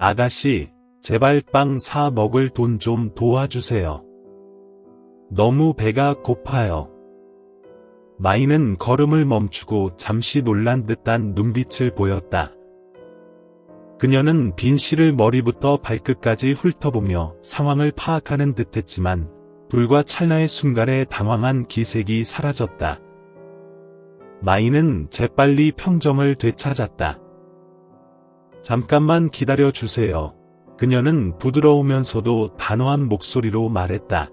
아가씨, 제발 빵 사 먹을 돈 좀 도와주세요. 너무 배가 고파요. 마이는 걸음을 멈추고 잠시 놀란 듯한 눈빛을 보였다. 그녀는 빈 씨를 머리부터 발끝까지 훑어보며 상황을 파악하는 듯했지만 불과 찰나의 순간에 당황한 기색이 사라졌다. 마이는 재빨리 평정을 되찾았다. 잠깐만 기다려주세요. 그녀는 부드러우면서도 단호한 목소리로 말했다.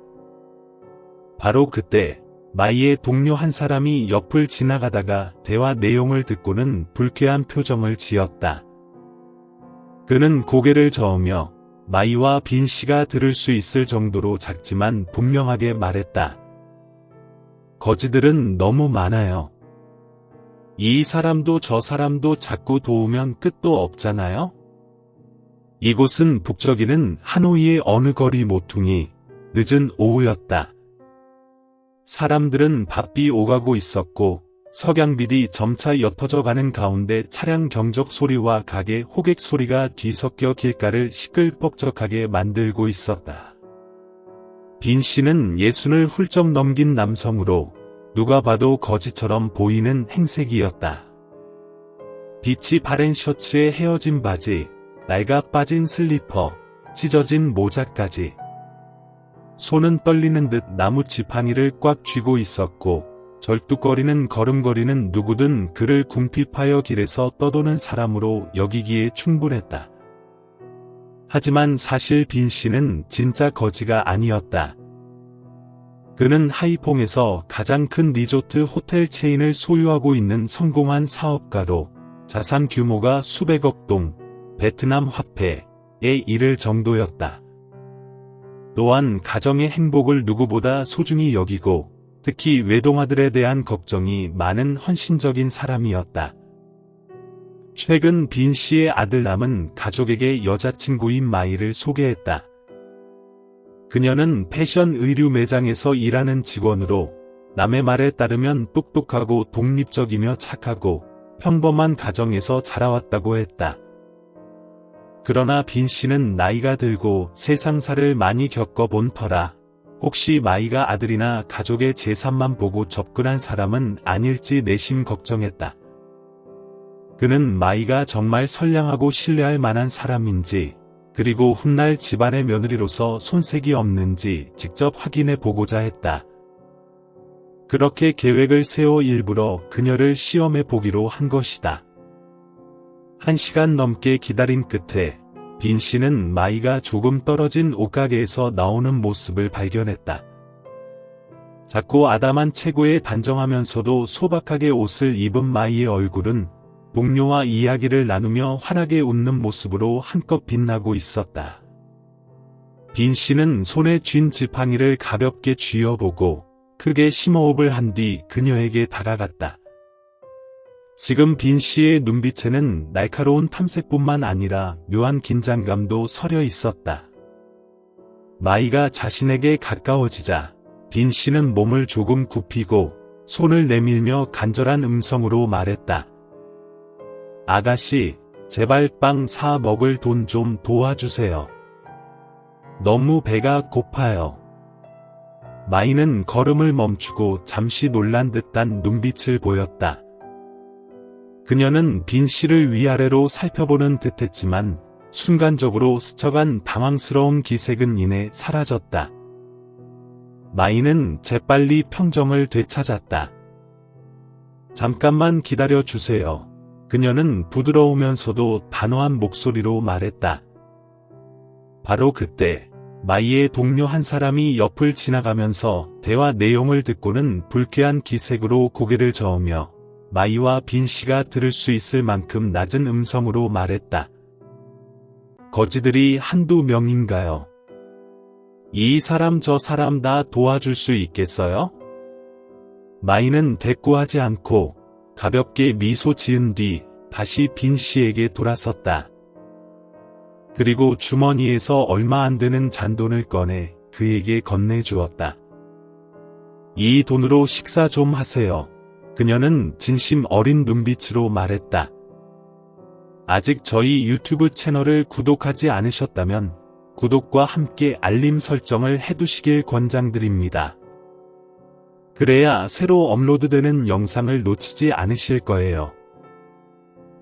바로 그때 마이의 동료 한 사람이 옆을 지나가다가 대화 내용을 듣고는 불쾌한 표정을 지었다. 그는 고개를 저으며 마이와 빈 씨가 들을 수 있을 정도로 작지만 분명하게 말했다. 거지들은 너무 많아요. 이 사람도 저 사람도 자꾸 도우면 끝도 없잖아요? 이곳은 북적이는 하노이의 어느 거리 모퉁이, 늦은 오후였다. 사람들은 바삐 오가고 있었고 석양빛이 점차 옅어져 가는 가운데 차량 경적 소리와 가게 호객 소리가 뒤섞여 길가를 시끌벅적하게 만들고 있었다. 빈 씨는 예순을 훌쩍 넘긴 남성으로 누가 봐도 거지처럼 보이는 행색이었다. 빛이 바랜 셔츠에 헤어진 바지, 낡아 빠진 슬리퍼, 찢어진 모자까지. 손은 떨리는 듯 나무 지팡이를 꽉 쥐고 있었고 절뚝거리는 걸음걸이는 누구든 그를 궁핍하여 길에서 떠도는 사람으로 여기기에 충분했다. 하지만 사실 빈 씨는 진짜 거지가 아니었다. 그는 하이퐁에서 가장 큰 리조트 호텔 체인을 소유하고 있는 성공한 사업가로 자산 규모가 수백억 동, 베트남 화폐에 이를 정도였다. 또한 가정의 행복을 누구보다 소중히 여기고 특히 외동아들에 대한 걱정이 많은 헌신적인 사람이었다. 최근 빈 씨의 아들남은 가족에게 여자친구인 마이를 소개했다. 그녀는 패션 의류 매장에서 일하는 직원으로 남의 말에 따르면 똑똑하고 독립적이며 착하고 평범한 가정에서 자라왔다고 했다. 그러나 빈 씨는 나이가 들고 세상사를 많이 겪어본 터라 혹시 마이가 아들이나 가족의 재산만 보고 접근한 사람은 아닐지 내심 걱정했다. 그는 마이가 정말 선량하고 신뢰할 만한 사람인지 그리고 훗날 집안의 며느리로서 손색이 없는지 직접 확인해 보고자 했다. 그렇게 계획을 세워 일부러 그녀를 시험해 보기로 한 것이다. 1시간 넘게 기다린 끝에 빈 씨는 마이가 조금 떨어진 옷가게에서 나오는 모습을 발견했다. 작고 아담한 체구에 단정하면서도 소박하게 옷을 입은 마이의 얼굴은 동료와 이야기를 나누며 환하게 웃는 모습으로 한껏 빛나고 있었다. 빈 씨는 손에 쥔 지팡이를 가볍게 쥐어보고 크게 심호흡을 한 뒤 그녀에게 다가갔다. 지금 빈 씨의 눈빛에는 날카로운 탐색뿐만 아니라 묘한 긴장감도 서려 있었다. 마이가 자신에게 가까워지자 빈 씨는 몸을 조금 굽히고 손을 내밀며 간절한 음성으로 말했다. 아가씨, 제발 빵 사 먹을 돈 좀 도와주세요. 너무 배가 고파요. 마이는 걸음을 멈추고 잠시 놀란 듯한 눈빛을 보였다. 그녀는 빈 씨를 위아래로 살펴보는 듯했지만 순간적으로 스쳐간 당황스러운 기색은 이내 사라졌다. 마이는 재빨리 평정을 되찾았다. 잠깐만 기다려주세요. 그녀는 부드러우면서도 단호한 목소리로 말했다. 바로 그때 마이의 동료 한 사람이 옆을 지나가면서 대화 내용을 듣고는 불쾌한 기색으로 고개를 저으며 마이와 빈 씨가 들을 수 있을 만큼 낮은 음성으로 말했다. 거지들이 한두 명인가요? 이 사람 저 사람 다 도와줄 수 있겠어요? 마이는 대꾸하지 않고 가볍게 미소 지은 뒤 다시 빈 씨에게 돌아섰다. 그리고 주머니에서 얼마 안 되는 잔돈을 꺼내 그에게 건네주었다. 이 돈으로 식사 좀 하세요. 그녀는 진심 어린 눈빛으로 말했다. 아직 저희 유튜브 채널을 구독하지 않으셨다면 구독과 함께 알림 설정을 해두시길 권장드립니다. 그래야 새로 업로드되는 영상을 놓치지 않으실 거예요.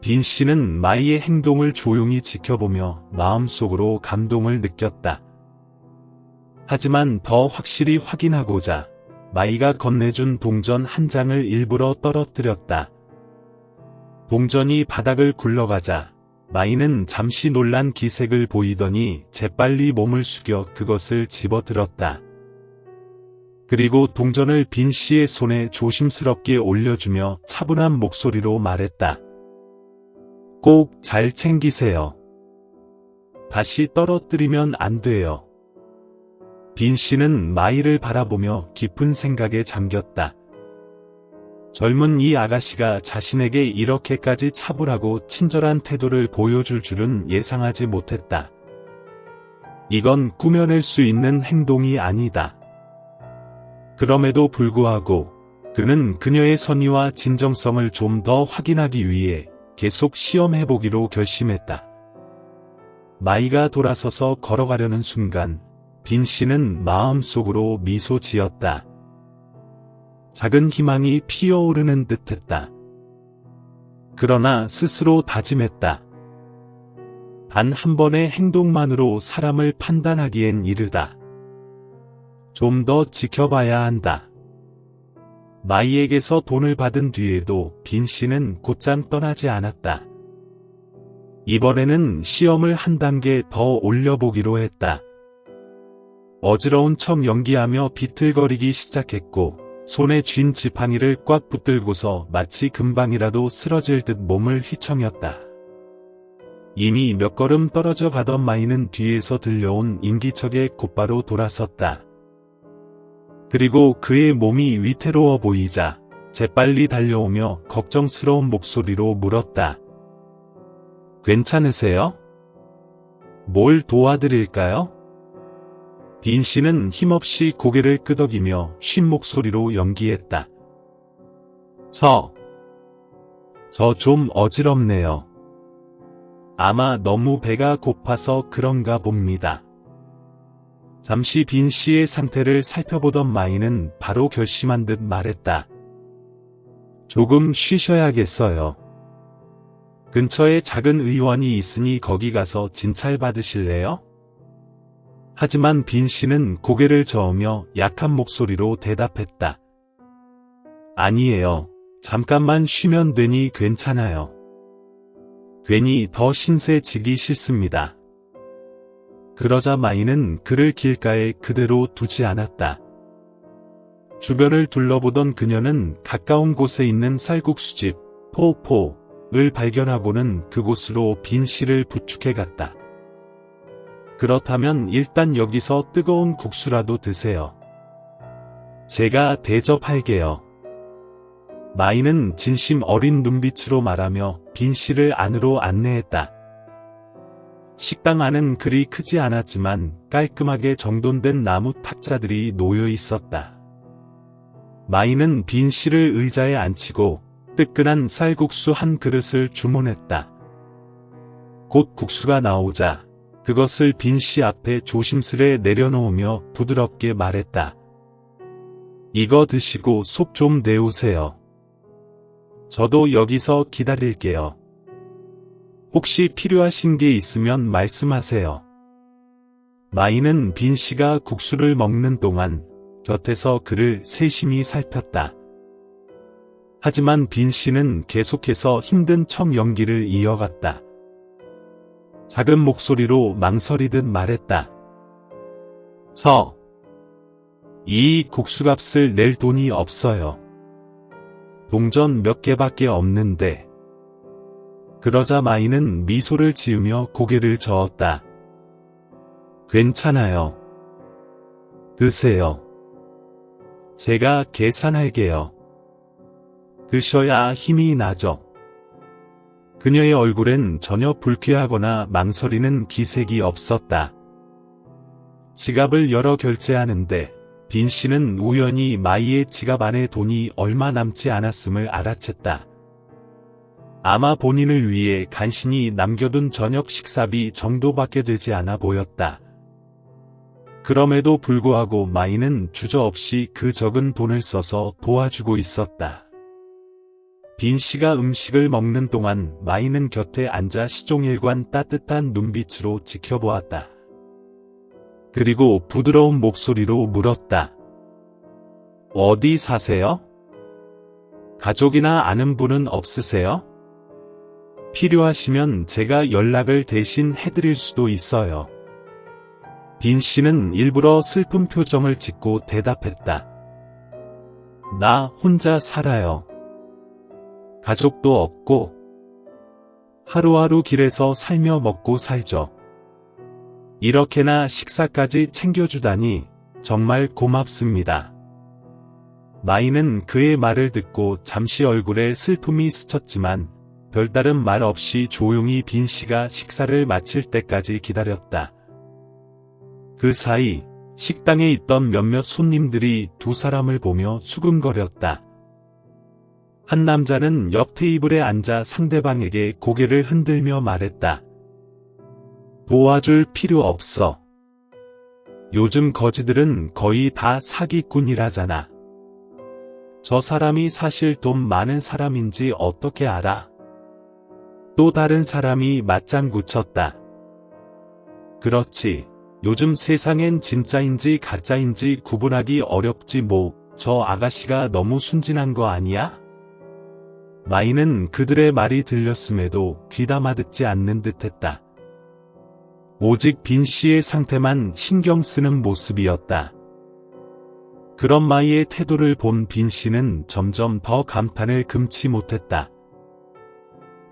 빈 씨는 마이의 행동을 조용히 지켜보며 마음속으로 감동을 느꼈다. 하지만 더 확실히 확인하고자 마이가 건네준 동전 한 장을 일부러 떨어뜨렸다. 동전이 바닥을 굴러가자 마이는 잠시 놀란 기색을 보이더니 재빨리 몸을 숙여 그것을 집어들었다. 그리고 동전을 빈 씨의 손에 조심스럽게 올려주며 차분한 목소리로 말했다. 꼭 잘 챙기세요. 다시 떨어뜨리면 안 돼요. 빈 씨는 마이를 바라보며 깊은 생각에 잠겼다. 젊은 이 아가씨가 자신에게 이렇게까지 차분하고 친절한 태도를 보여줄 줄은 예상하지 못했다. 이건 꾸며낼 수 있는 행동이 아니다. 그럼에도 불구하고 그는 그녀의 선의와 진정성을 좀 더 확인하기 위해 계속 시험해보기로 결심했다. 마이가 돌아서서 걸어가려는 순간 빈 씨는 마음속으로 미소 지었다. 작은 희망이 피어오르는 듯했다. 그러나 스스로 다짐했다. 단 한 번의 행동만으로 사람을 판단하기엔 이르다. 좀 더 지켜봐야 한다. 마이에게서 돈을 받은 뒤에도 빈 씨는 곧장 떠나지 않았다. 이번에는 시험을 한 단계 더 올려보기로 했다. 어지러운 척 연기하며 비틀거리기 시작했고 손에 쥔 지팡이를 꽉 붙들고서 마치 금방이라도 쓰러질 듯 몸을 휘청였다. 이미 몇 걸음 떨어져 가던 마이는 뒤에서 들려온 인기척에 곧바로 돌아섰다. 그리고 그의 몸이 위태로워 보이자 재빨리 달려오며 걱정스러운 목소리로 물었다. 괜찮으세요? 뭘 도와드릴까요? 빈 씨는 힘없이 고개를 끄덕이며 쉰 목소리로 연기했다. 저 좀 어지럽네요. 아마 너무 배가 고파서 그런가 봅니다. 잠시 빈 씨의 상태를 살펴보던 마이는 바로 결심한 듯 말했다. 조금 쉬셔야겠어요. 근처에 작은 의원이 있으니 거기 가서 진찰 받으실래요? 하지만 빈 씨는 고개를 저으며 약한 목소리로 대답했다. 아니에요. 잠깐만 쉬면 되니 괜찮아요. 괜히 더 신세 지기 싫습니다. 그러자 마이는 그를 길가에 그대로 두지 않았다. 주변을 둘러보던 그녀는 가까운 곳에 있는 쌀국수집 포포를 발견하고는 그곳으로 빈 씨를 부축해 갔다. 그렇다면 일단 여기서 뜨거운 국수라도 드세요. 제가 대접할게요. 마이는 진심 어린 눈빛으로 말하며 빈 씨를 안으로 안내했다. 식당 안은 그리 크지 않았지만 깔끔하게 정돈된 나무 탁자들이 놓여 있었다. 마이는 빈 씨를 의자에 앉히고 뜨끈한 쌀국수 한 그릇을 주문했다. 곧 국수가 나오자 그것을 빈 씨 앞에 조심스레 내려놓으며 부드럽게 말했다. 이거 드시고 속 좀 내우세요. 저도 여기서 기다릴게요. 혹시 필요하신 게 있으면 말씀하세요. 마이는 빈 씨가 국수를 먹는 동안 곁에서 그를 세심히 살폈다. 하지만 빈 씨는 계속해서 힘든 척 연기를 이어갔다. 작은 목소리로 망설이듯 말했다. 이 국수값을 낼 돈이 없어요. 동전 몇 개밖에 없는데. 그러자 마이는 미소를 지으며 고개를 저었다. 괜찮아요. 드세요. 제가 계산할게요. 드셔야 힘이 나죠. 그녀의 얼굴엔 전혀 불쾌하거나 망설이는 기색이 없었다. 지갑을 열어 결제하는데 빈 씨는 우연히 마이의 지갑 안에 돈이 얼마 남지 않았음을 알아챘다. 아마 본인을 위해 간신히 남겨둔 저녁 식사비 정도밖에 되지 않아 보였다. 그럼에도 불구하고 마이는 주저없이 그 적은 돈을 써서 도와주고 있었다. 빈 씨가 음식을 먹는 동안 마이는 곁에 앉아 시종일관 따뜻한 눈빛으로 지켜보았다. 그리고 부드러운 목소리로 물었다. 어디 사세요? 가족이나 아는 분은 없으세요? 필요하시면 제가 연락을 대신 해드릴 수도 있어요. 빈 씨는 일부러 슬픈 표정을 짓고 대답했다. 나 혼자 살아요. 가족도 없고 하루하루 길에서 살며 먹고 살죠. 이렇게나 식사까지 챙겨주다니 정말 고맙습니다. 마이는 그의 말을 듣고 잠시 얼굴에 슬픔이 스쳤지만 별다른 말 없이 조용히 빈 씨가 식사를 마칠 때까지 기다렸다. 그 사이 식당에 있던 몇몇 손님들이 두 사람을 보며 수근거렸다. 한 남자는 옆 테이블에 앉아 상대방에게 고개를 흔들며 말했다. 도와줄 필요 없어. 요즘 거지들은 거의 다 사기꾼이라잖아. 저 사람이 사실 돈 많은 사람인지 어떻게 알아? 또 다른 사람이 맞장구 쳤다. 그렇지. 요즘 세상엔 진짜인지 가짜인지 구분하기 어렵지 뭐. 저 아가씨가 너무 순진한 거 아니야? 마이는 그들의 말이 들렸음에도 귀담아 듣지 않는 듯했다. 오직 빈 씨의 상태만 신경 쓰는 모습이었다. 그런 마이의 태도를 본 빈 씨는 점점 더 감탄을 금치 못했다.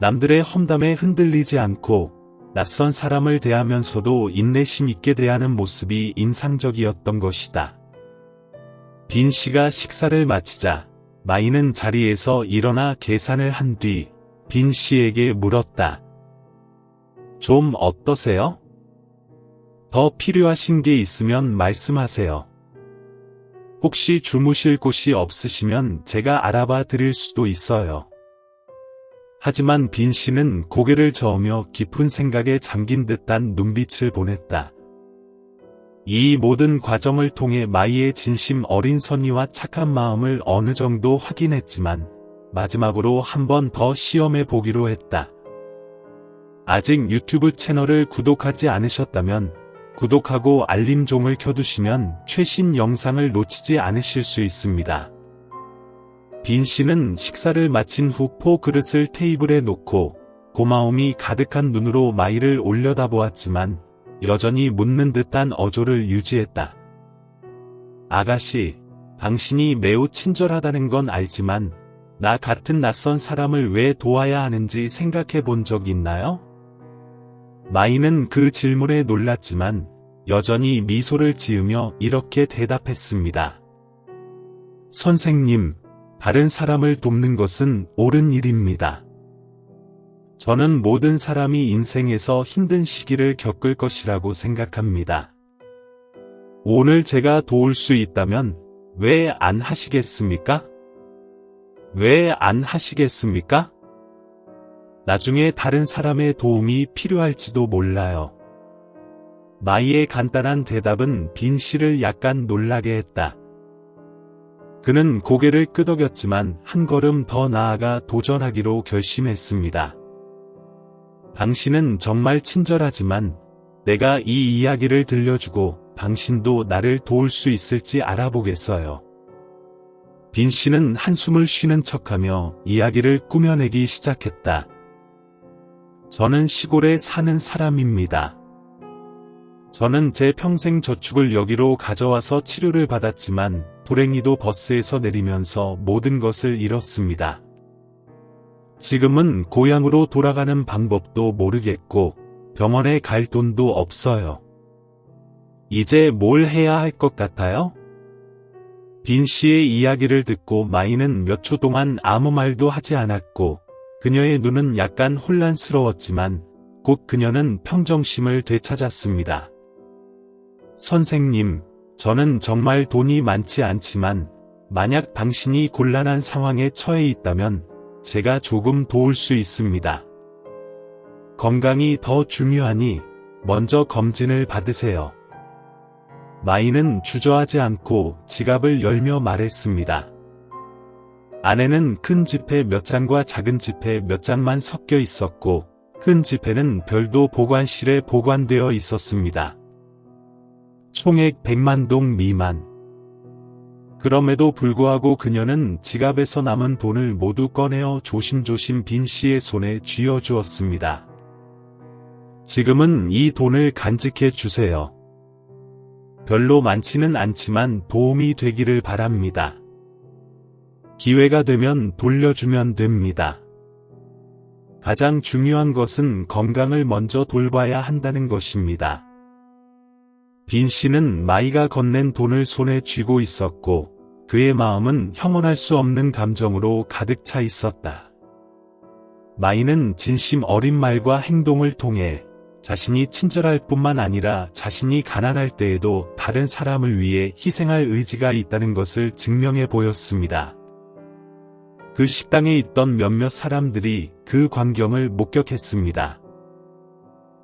남들의 험담에 흔들리지 않고 낯선 사람을 대하면서도 인내심 있게 대하는 모습이 인상적이었던 것이다. 빈 씨가 식사를 마치자 마이는 자리에서 일어나 계산을 한 뒤 빈 씨에게 물었다. 좀 어떠세요? 더 필요하신 게 있으면 말씀하세요. 혹시 주무실 곳이 없으시면 제가 알아봐 드릴 수도 있어요. 하지만 빈 씨는 고개를 저으며 깊은 생각에 잠긴 듯한 눈빛을 보냈다. 이 모든 과정을 통해 마이의 진심 어린 선의와 착한 마음을 어느 정도 확인했지만 마지막으로 한 번 더 시험해 보기로 했다. 아직 유튜브 채널을 구독하지 않으셨다면 구독하고 알림종을 켜두시면 최신 영상을 놓치지 않으실 수 있습니다. 빈 씨는 식사를 마친 후 포 그릇을 테이블에 놓고 고마움이 가득한 눈으로 마이를 올려다보았지만 여전히 묻는 듯한 어조를 유지했다. 아가씨, 당신이 매우 친절하다는 건 알지만 나 같은 낯선 사람을 왜 도와야 하는지 생각해 본 적 있나요? 마이는 그 질문에 놀랐지만 여전히 미소를 지으며 이렇게 대답했습니다. 선생님, 다른 사람을 돕는 것은 옳은 일입니다. 저는 모든 사람이 인생에서 힘든 시기를 겪을 것이라고 생각합니다. 오늘 제가 도울 수 있다면 왜 안 하시겠습니까? 왜 안 하시겠습니까? 나중에 다른 사람의 도움이 필요할지도 몰라요. 마이의 간단한 대답은 빈 씨를 약간 놀라게 했다. 그는 고개를 끄덕였지만 한 걸음 더 나아가 도전하기로 결심했습니다. 당신은 정말 친절하지만 내가 이 이야기를 들려주고 당신도 나를 도울 수 있을지 알아보겠어요. 빈 씨는 한숨을 쉬는 척하며 이야기를 꾸며내기 시작했다. 저는 시골에 사는 사람입니다. 저는 제 평생 저축을 여기로 가져와서 치료를 받았지만 불행히도 버스에서 내리면서 모든 것을 잃었습니다. 지금은 고향으로 돌아가는 방법도 모르겠고 병원에 갈 돈도 없어요. 이제 뭘 해야 할 것 같아요? 빈 씨의 이야기를 듣고 마이는 몇 초 동안 아무 말도 하지 않았고 그녀의 눈은 약간 혼란스러웠지만 곧 그녀는 평정심을 되찾았습니다. 선생님, 저는 정말 돈이 많지 않지만 만약 당신이 곤란한 상황에 처해 있다면 제가 조금 도울 수 있습니다. 건강이 더 중요하니 먼저 검진을 받으세요. 마이는 주저하지 않고 지갑을 열며 말했습니다. 안에는 큰 지폐 몇 장과 작은 지폐 몇 장만 섞여 있었고 큰 지폐는 별도 보관실에 보관되어 있었습니다. 총액 100만 동 미만. 그럼에도 불구하고 그녀는 지갑에서 남은 돈을 모두 꺼내어 조심조심 빈 씨의 손에 쥐어주었습니다. 지금은 이 돈을 간직해 주세요. 별로 많지는 않지만 도움이 되기를 바랍니다. 기회가 되면 돌려주면 됩니다. 가장 중요한 것은 건강을 먼저 돌봐야 한다는 것입니다. 빈 씨는 마이가 건넨 돈을 손에 쥐고 있었고 그의 마음은 형언할 수 없는 감정으로 가득 차 있었다. 마이는 진심 어린 말과 행동을 통해 자신이 친절할 뿐만 아니라 자신이 가난할 때에도 다른 사람을 위해 희생할 의지가 있다는 것을 증명해 보였습니다. 그 식당에 있던 몇몇 사람들이 그 광경을 목격했습니다.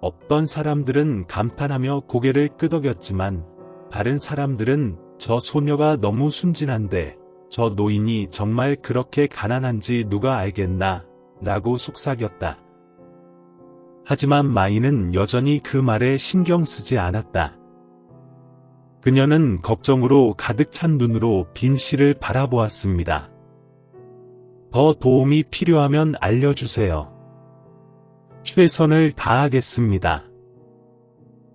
어떤 사람들은 감탄하며 고개를 끄덕였지만 다른 사람들은 저 소녀가 너무 순진한데 저 노인이 정말 그렇게 가난한지 누가 알겠나 라고 속삭였다. 하지만 마이는 여전히 그 말에 신경 쓰지 않았다. 그녀는 걱정으로 가득 찬 눈으로 빈 씨를 바라보았습니다. 더 도움이 필요하면 알려주세요. 최선을 다하겠습니다.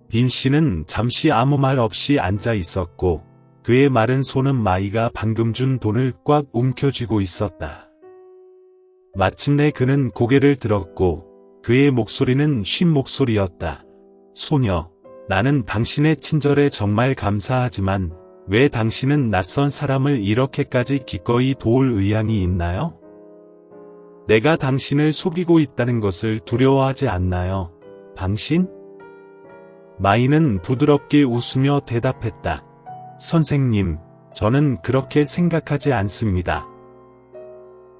빈 씨는 잠시 아무 말 없이 앉아 있었고 그의 마른 손은 마이가 방금 준 돈을 꽉 움켜쥐고 있었다. 마침내 그는 고개를 들었고 그의 목소리는 쉰 목소리였다. 소녀, 나는 당신의 친절에 정말 감사하지만 왜 당신은 낯선 사람을 이렇게까지 기꺼이 도울 의향이 있나요? 내가 당신을 속이고 있다는 것을 두려워하지 않나요? 당신? 마이는 부드럽게 웃으며 대답했다. 선생님, 저는 그렇게 생각하지 않습니다.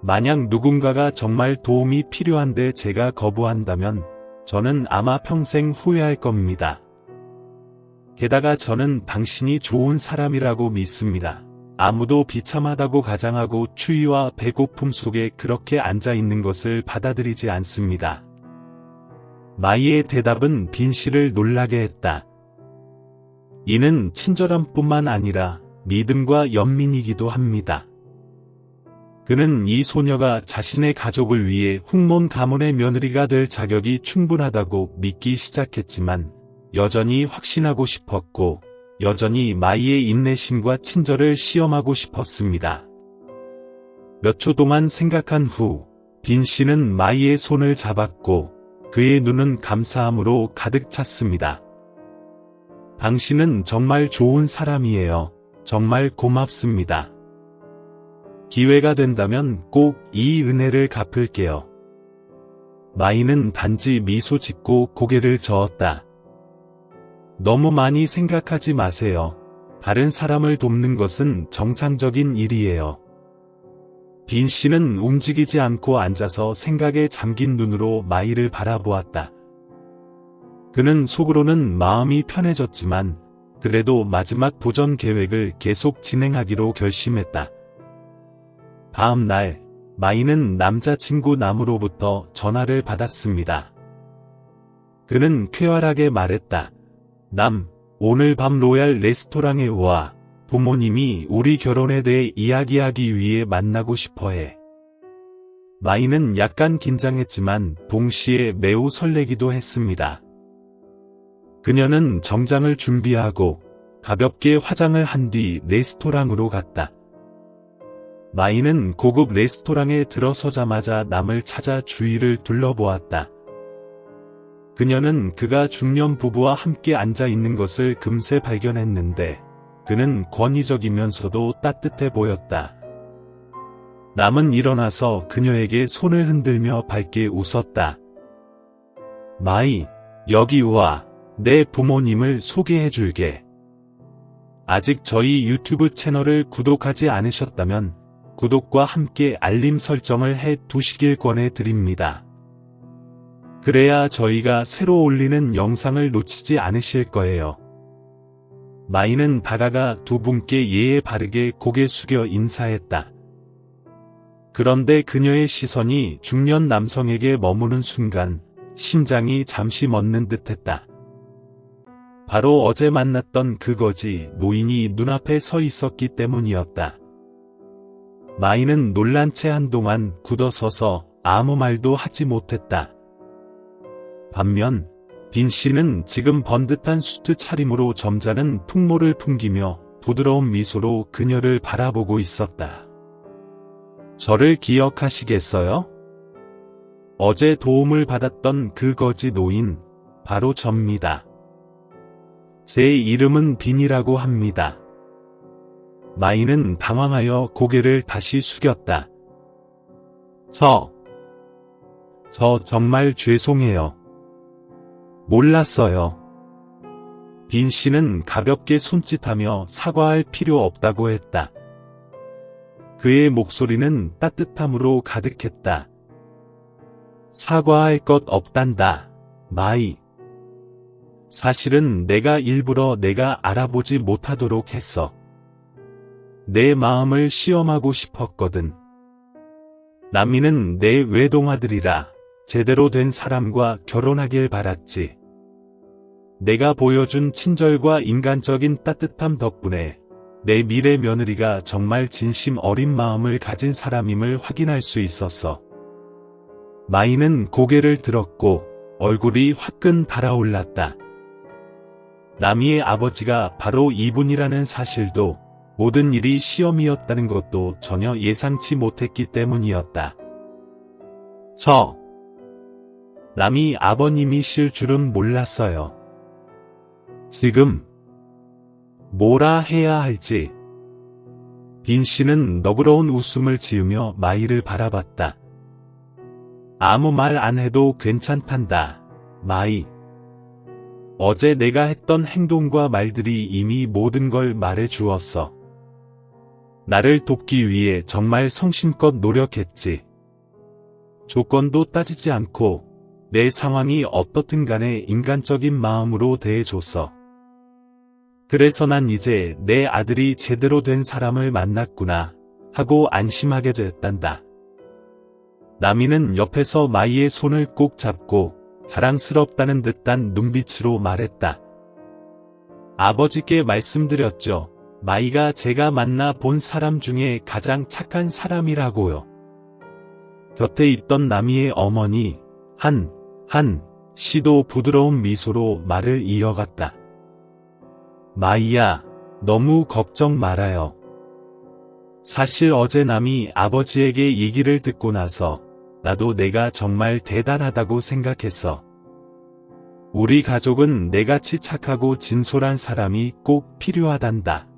만약 누군가가 정말 도움이 필요한데 제가 거부한다면 저는 아마 평생 후회할 겁니다. 게다가 저는 당신이 좋은 사람이라고 믿습니다. 아무도 비참하다고 가장하고 추위와 배고픔 속에 그렇게 앉아 있는 것을 받아들이지 않습니다. 마이의 대답은 빈 씨를 놀라게 했다. 이는 친절함뿐만 아니라 믿음과 연민이기도 합니다. 그는 이 소녀가 자신의 가족을 위해 훅몬 가문의 며느리가 될 자격이 충분하다고 믿기 시작했지만 여전히 확신하고 싶었고 여전히 마이의 인내심과 친절을 시험하고 싶었습니다. 몇 초 동안 생각한 후 빈 씨는 마이의 손을 잡았고 그의 눈은 감사함으로 가득 찼습니다. 당신은 정말 좋은 사람이에요. 정말 고맙습니다. 기회가 된다면 꼭 이 은혜를 갚을게요. 마이는 단지 미소 짓고 고개를 저었다. 너무 많이 생각하지 마세요. 다른 사람을 돕는 것은 정상적인 일이에요. 빈 씨는 움직이지 않고 앉아서 생각에 잠긴 눈으로 마이를 바라보았다. 그는 속으로는 마음이 편해졌지만 그래도 마지막 도전 계획을 계속 진행하기로 결심했다. 다음 날, 마이는 남자친구 남으로부터 전화를 받았습니다. 그는 쾌활하게 말했다. 남, 오늘 밤 로얄 레스토랑에 와. 부모님이 우리 결혼에 대해 이야기하기 위해 만나고 싶어해. 마이는 약간 긴장했지만 동시에 매우 설레기도 했습니다. 그녀는 정장을 준비하고 가볍게 화장을 한 뒤 레스토랑으로 갔다. 마이는 고급 레스토랑에 들어서자마자 남을 찾아 주위를 둘러보았다. 그녀는 그가 중년 부부와 함께 앉아 있는 것을 금세 발견했는데 그는 권위적이면서도 따뜻해 보였다. 남은 일어나서 그녀에게 손을 흔들며 밝게 웃었다. 마이, 여기 와. 내 부모님을 소개해줄게. 아직 저희 유튜브 채널을 구독하지 않으셨다면 구독과 함께 알림 설정을 해 두시길 권해드립니다. 그래야 저희가 새로 올리는 영상을 놓치지 않으실 거예요. 마이는 다가가 두 분께 예의 바르게 고개 숙여 인사했다. 그런데 그녀의 시선이 중년 남성에게 머무는 순간 심장이 잠시 멎는 듯했다. 바로 어제 만났던 그 거지 노인이 눈앞에 서 있었기 때문이었다. 마이는 놀란 채 한동안 굳어서서 아무 말도 하지 못했다. 반면 빈 씨는 지금 번듯한 수트 차림으로 점잖은 풍모를 풍기며 부드러운 미소로 그녀를 바라보고 있었다. 저를 기억하시겠어요? 어제 도움을 받았던 그 거지 노인, 바로 접니다. 제 이름은 빈이라고 합니다. 마이는 당황하여 고개를 다시 숙였다. 저 정말 죄송해요. 몰랐어요. 빈 씨는 가볍게 손짓하며 사과할 필요 없다고 했다. 그의 목소리는 따뜻함으로 가득했다. 사과할 것 없단다, 마이. 사실은 내가 일부러 내가 알아보지 못하도록 했어. 내 마음을 시험하고 싶었거든. 남이는 내 외동아들이라 제대로 된 사람과 결혼하길 바랐지. 내가 보여준 친절과 인간적인 따뜻함 덕분에 내 미래 며느리가 정말 진심 어린 마음을 가진 사람임을 확인할 수 있었어. 마이는 고개를 들었고 얼굴이 화끈 달아올랐다. 남이의 아버지가 바로 이분이라는 사실도 모든 일이 시험이었다는 것도 전혀 예상치 못했기 때문이었다. 남이 아버님이실 줄은 몰랐어요. 지금 뭐라 해야 할지. 빈 씨는 너그러운 웃음을 지으며 마이를 바라봤다. 아무 말 안 해도 괜찮단다, 마이. 어제 내가 했던 행동과 말들이 이미 모든 걸 말해 주었어. 나를 돕기 위해 정말 성심껏 노력했지. 조건도 따지지 않고 내 상황이 어떻든 간에 인간적인 마음으로 대해줬어. 그래서 난 이제 내 아들이 제대로 된 사람을 만났구나 하고 안심하게 됐단다. 남이는 옆에서 마이의 손을 꼭 잡고 자랑스럽다는 듯한 눈빛으로 말했다. 아버지께 말씀드렸죠. 마이가 제가 만나 본 사람 중에 가장 착한 사람이라고요. 곁에 있던 남이의 어머니 한 씨도 부드러운 미소로 말을 이어갔다. 마이야, 너무 걱정 말아요. 사실 어제 남이 아버지에게 얘기를 듣고 나서 나도 내가 정말 대단하다고 생각했어. 우리 가족은 내같이 착하고 진솔한 사람이 꼭 필요하단다.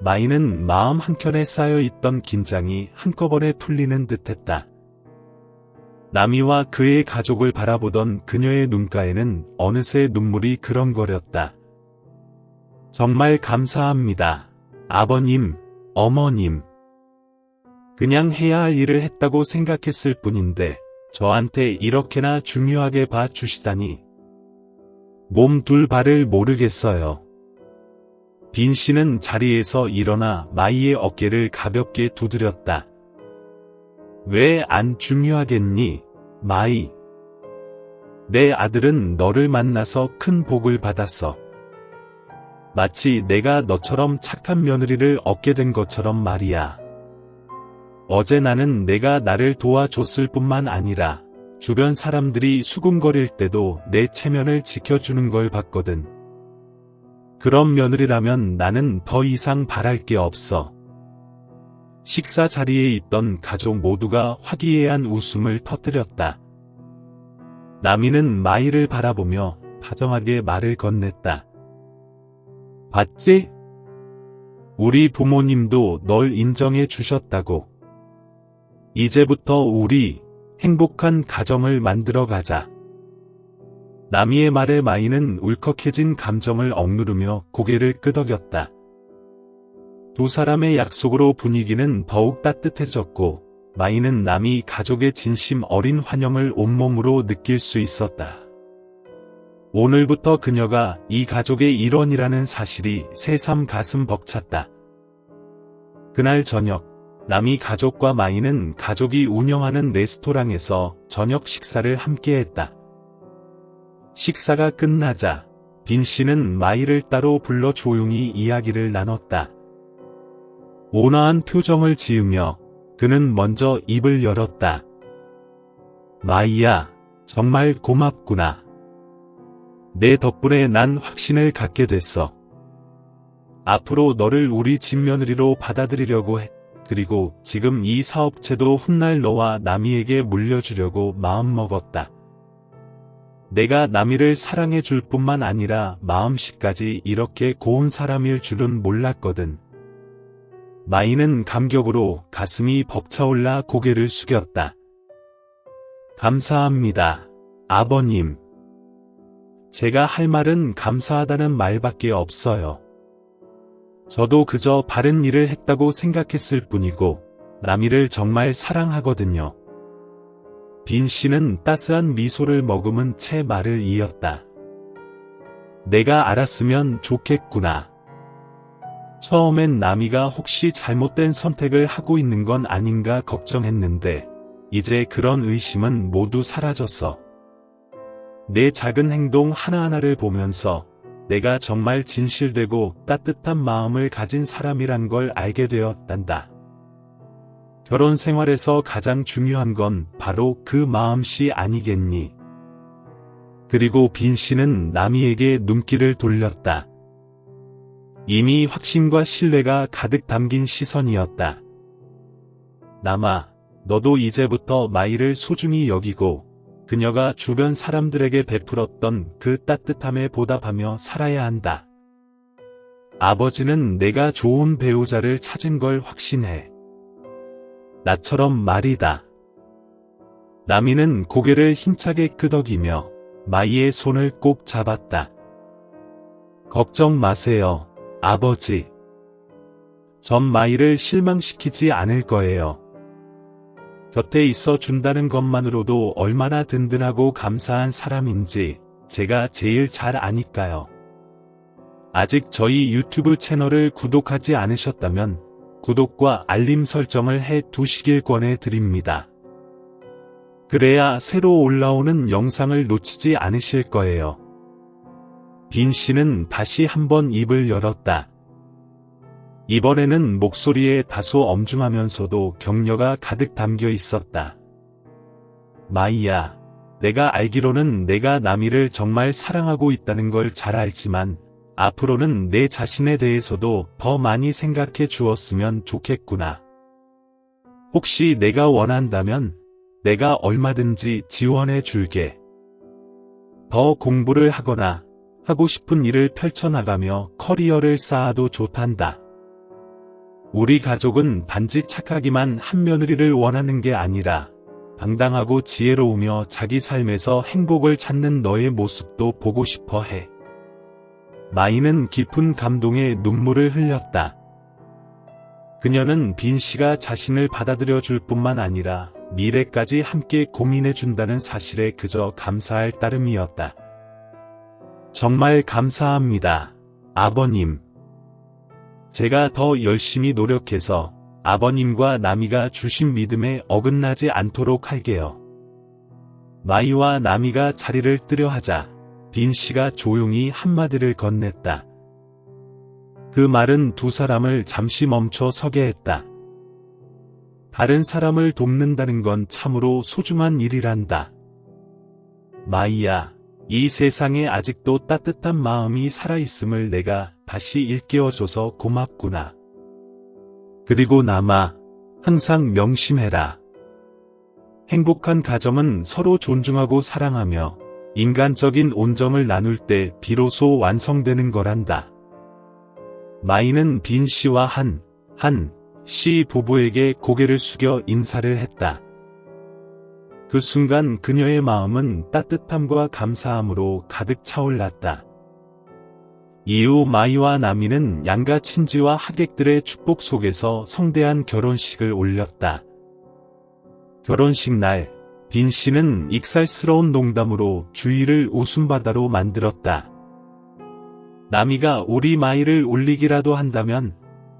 마이는 마음 한켠에 쌓여있던 긴장이 한꺼번에 풀리는 듯했다. 남이와 그의 가족을 바라보던 그녀의 눈가에는 어느새 눈물이 그렁거렸다. 정말 감사합니다. 아버님, 어머님. 그냥 해야 할 일을 했다고 생각했을 뿐인데 저한테 이렇게나 중요하게 봐주시다니. 몸 둘 바를 모르겠어요. 빈 씨는 자리에서 일어나 마이의 어깨를 가볍게 두드렸다. 왜 안 중요하겠니, 마이? 내 아들은 너를 만나서 큰 복을 받았어. 마치 내가 너처럼 착한 며느리를 얻게 된 것처럼 말이야. 어제 나는 내가 나를 도와줬을 뿐만 아니라 주변 사람들이 수군거릴 때도 내 체면을 지켜주는 걸 봤거든. 그런 며느리라면 나는 더 이상 바랄 게 없어. 식사 자리에 있던 가족 모두가 화기애애한 웃음을 터뜨렸다. 남이는 마이를 바라보며 다정하게 말을 건넸다. 봤지? 우리 부모님도 널 인정해 주셨다고. 이제부터 우리 행복한 가정을 만들어 가자. 남이의 말에 마이는 울컥해진 감정을 억누르며 고개를 끄덕였다. 두 사람의 약속으로 분위기는 더욱 따뜻해졌고 마이는 남이 가족의 진심 어린 환영을 온몸으로 느낄 수 있었다. 오늘부터 그녀가 이 가족의 일원이라는 사실이 새삼 가슴 벅찼다. 그날 저녁, 남이 가족과 마이는 가족이 운영하는 레스토랑에서 저녁 식사를 함께했다. 식사가 끝나자 빈 씨는 마이를 따로 불러 조용히 이야기를 나눴다. 온화한 표정을 지으며 그는 먼저 입을 열었다. 마이야, 정말 고맙구나. 내 덕분에 난 확신을 갖게 됐어. 앞으로 너를 우리 집며느리로 받아들이려고 해. 그리고 지금 이 사업체도 훗날 너와 나미에게 물려주려고 마음먹었다. 내가 나미를 사랑해 줄 뿐만 아니라 마음씨까지 이렇게 고운 사람일 줄은 몰랐거든. 마이는 감격으로 가슴이 벅차올라 고개를 숙였다. 감사합니다, 아버님. 제가 할 말은 감사하다는 말밖에 없어요. 저도 그저 바른 일을 했다고 생각했을 뿐이고 나미를 정말 사랑하거든요. 빈 씨는 따스한 미소를 머금은 채 말을 이었다. 내가 알았으면 좋겠구나. 처음엔 나미가 혹시 잘못된 선택을 하고 있는 건 아닌가 걱정했는데 이제 그런 의심은 모두 사라졌어. 내 작은 행동 하나하나를 보면서 내가 정말 진실되고 따뜻한 마음을 가진 사람이란 걸 알게 되었단다. 결혼 생활에서 가장 중요한 건 바로 그 마음씨 아니겠니? 그리고 빈 씨는 나미에게 눈길을 돌렸다. 이미 확신과 신뢰가 가득 담긴 시선이었다. 남아, 너도 이제부터 마이를 소중히 여기고 그녀가 주변 사람들에게 베풀었던 그 따뜻함에 보답하며 살아야 한다. 아버지는 내가 좋은 배우자를 찾은 걸 확신해. 나처럼 말이다. 나미는 고개를 힘차게 끄덕이며 마이의 손을 꼭 잡았다. 걱정 마세요, 아버지. 전 마이를 실망시키지 않을 거예요. 곁에 있어 준다는 것만으로도 얼마나 든든하고 감사한 사람인지 제가 제일 잘 아니까요. 아직 저희 유튜브 채널을 구독하지 않으셨다면 구독과 알림 설정을 해 두시길 권해드립니다. 그래야 새로 올라오는 영상을 놓치지 않으실 거예요. 빈 씨는 다시 한번 입을 열었다. 이번에는 목소리에 다소 엄중하면서도 격려가 가득 담겨 있었다. 마이야, 내가 알기로는 내가 나미를 정말 사랑하고 있다는 걸 잘 알지만 앞으로는 내 자신에 대해서도 더 많이 생각해 주었으면 좋겠구나. 혹시 내가 원한다면 내가 얼마든지 지원해 줄게. 더 공부를 하거나 하고 싶은 일을 펼쳐나가며 커리어를 쌓아도 좋단다. 우리 가족은 단지 착하기만 한 며느리를 원하는 게 아니라 당당하고 지혜로우며 자기 삶에서 행복을 찾는 너의 모습도 보고 싶어 해. 마이는 깊은 감동의 눈물을 흘렸다. 그녀는 빈 씨가 자신을 받아들여 줄 뿐만 아니라 미래까지 함께 고민해 준다는 사실에 그저 감사할 따름이었다. 정말 감사합니다, 아버님. 제가 더 열심히 노력해서 아버님과 나미가 주신 믿음에 어긋나지 않도록 할게요. 마이와 나미가 자리를 뜨려 하자 빈 씨가 조용히 한마디를 건넸다. 그 말은 두 사람을 잠시 멈춰 서게 했다. 다른 사람을 돕는다는 건 참으로 소중한 일이란다. 마이야, 이 세상에 아직도 따뜻한 마음이 살아있음을 내가 다시 일깨워줘서 고맙구나. 그리고 남아, 항상 명심해라. 행복한 가정은 서로 존중하고 사랑하며 인간적인 온정을 나눌 때 비로소 완성되는 거란다. 마이는 빈 씨와 한 씨 부부에게 고개를 숙여 인사를 했다. 그 순간 그녀의 마음은 따뜻함과 감사함으로 가득 차올랐다. 이후 마이와 나미는 양가 친지와 하객들의 축복 속에서 성대한 결혼식을 올렸다. 결혼식 날, 빈 씨는 익살스러운 농담으로 주위를 웃음바다로 만들었다. 나미가 우리 마이를 울리기라도 한다면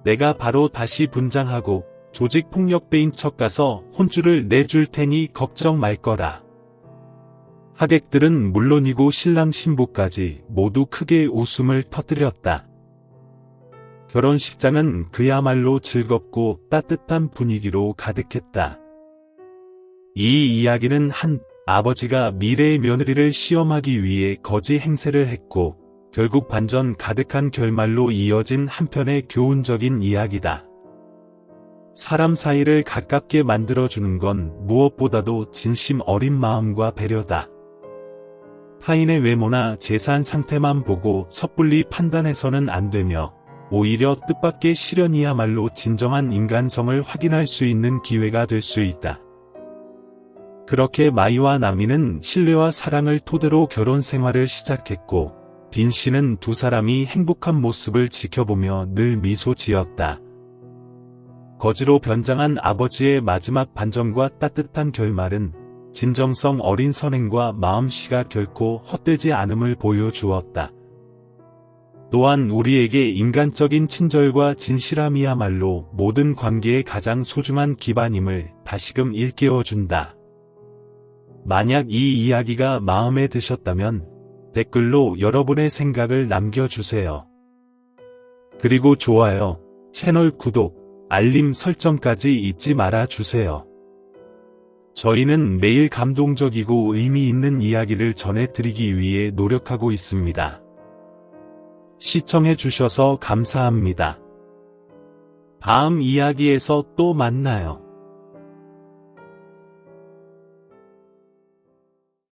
내가 바로 다시 분장하고 조직 폭력배인 척 가서 혼쭐을 내줄 테니 걱정 말 거라. 하객들은 물론이고 신랑 신부까지 모두 크게 웃음을 터뜨렸다. 결혼식장은 그야말로 즐겁고 따뜻한 분위기로 가득했다. 이 이야기는 한 아버지가 미래의 며느리를 시험하기 위해 거지 행세를 했고 결국 반전 가득한 결말로 이어진 한편의 교훈적인 이야기다. 사람 사이를 가깝게 만들어주는 건 무엇보다도 진심 어린 마음과 배려다. 타인의 외모나 재산 상태만 보고 섣불리 판단해서는 안 되며 오히려 뜻밖의 시련이야말로 진정한 인간성을 확인할 수 있는 기회가 될 수 있다. 그렇게 마이와 나미는 신뢰와 사랑을 토대로 결혼 생활을 시작했고 빈 씨는 두 사람이 행복한 모습을 지켜보며 늘 미소 지었다. 거지로 변장한 아버지의 마지막 반전과 따뜻한 결말은 진정성 어린 선행과 마음씨가 결코 헛되지 않음을 보여주었다. 또한 우리에게 인간적인 친절과 진실함이야말로 모든 관계의 가장 소중한 기반임을 다시금 일깨워준다. 만약 이 이야기가 마음에 드셨다면 댓글로 여러분의 생각을 남겨주세요. 그리고 좋아요, 채널 구독, 알림 설정까지 잊지 말아주세요. 저희는 매일 감동적이고 의미 있는 이야기를 전해드리기 위해 노력하고 있습니다. 시청해주셔서 감사합니다. 다음 이야기에서 또 만나요.